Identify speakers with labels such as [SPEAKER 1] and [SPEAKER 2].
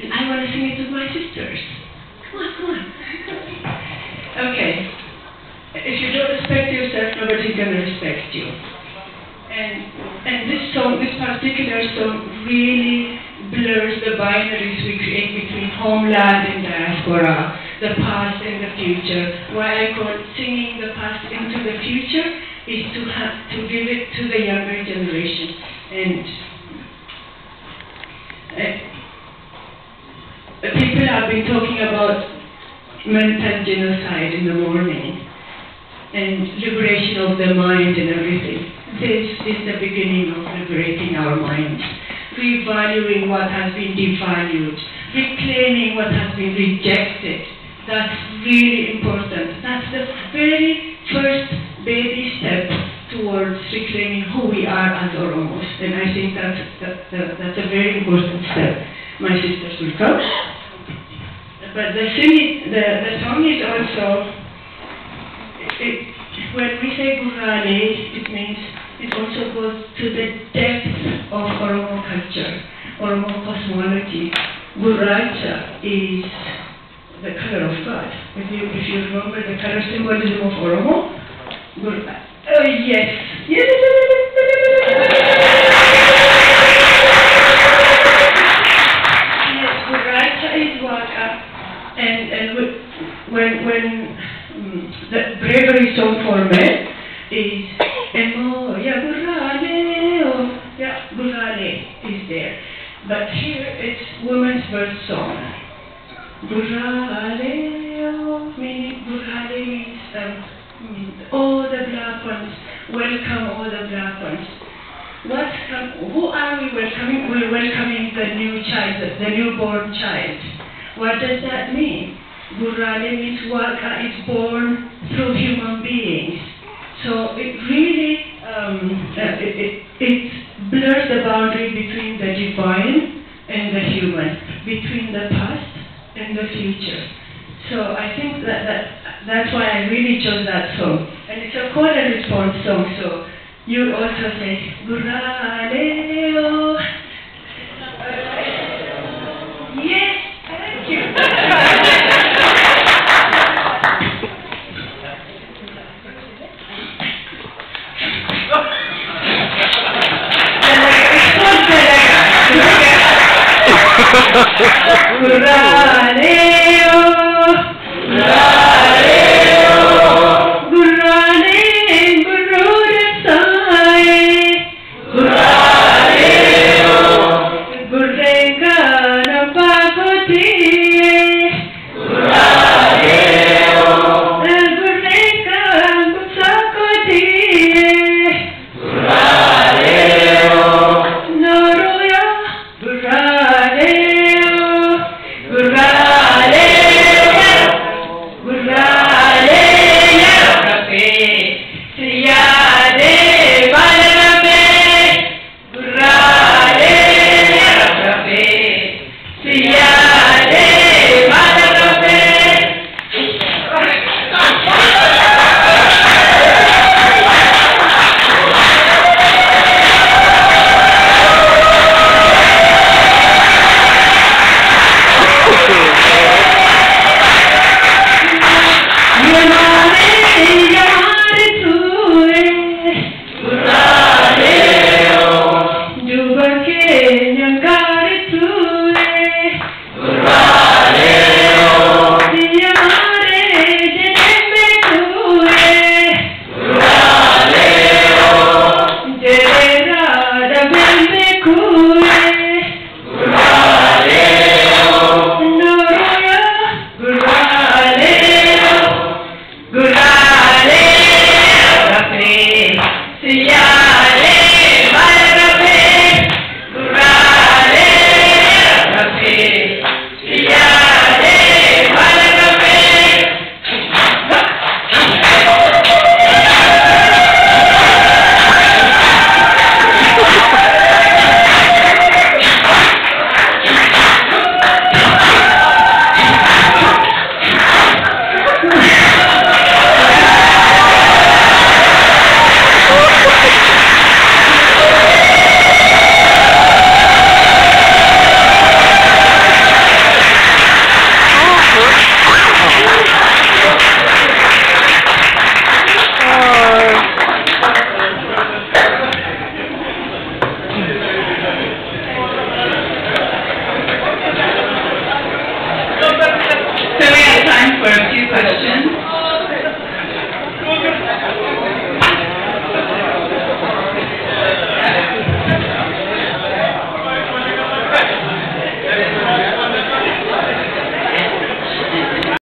[SPEAKER 1] And I want to sing it with my sisters. Come on, come on. Okay. If you don't respect yourself, nobody's going to respect you. And this song, this particular song, really blurs the binaries we create between homeland and diaspora, the past and the future. Why I call singing the past into the future is to give it to the younger generation. And people have been talking about mental genocide in the morning and liberation of the mind and everything. This is the beginning of liberating our minds, revaluing what has been devalued, reclaiming what has been rejected. That's really important. That's the very first baby step towards reclaiming who we are as Oromos. And I think that's a very important step. My sisters will come. But the song is also, when we say Gurale, it means it also goes to the depth of Oromo culture, Oromo cosmology. Guracha is the color of God. If you remember the color symbolism of Oromo, oh yes. Yes, Guracha is Waka. And when the bravery song for men is Emo, yeah, Gurale, oh, yeah, Gurale is there. But here it's women's birth song. Gurale, oh, meaning Gurale means all the black ones, welcome all the black ones. Who are we welcoming? We're welcoming the new child, the newborn child. What does that mean? Gurale means Waka is born through human beings. So it really it blurs the boundary between the divine and the human, between the past and the future. So I think that's why I really chose that song. And it's a call and response song, so you also say, Gurale, oh. Yes, thank you. So we have time for a few questions.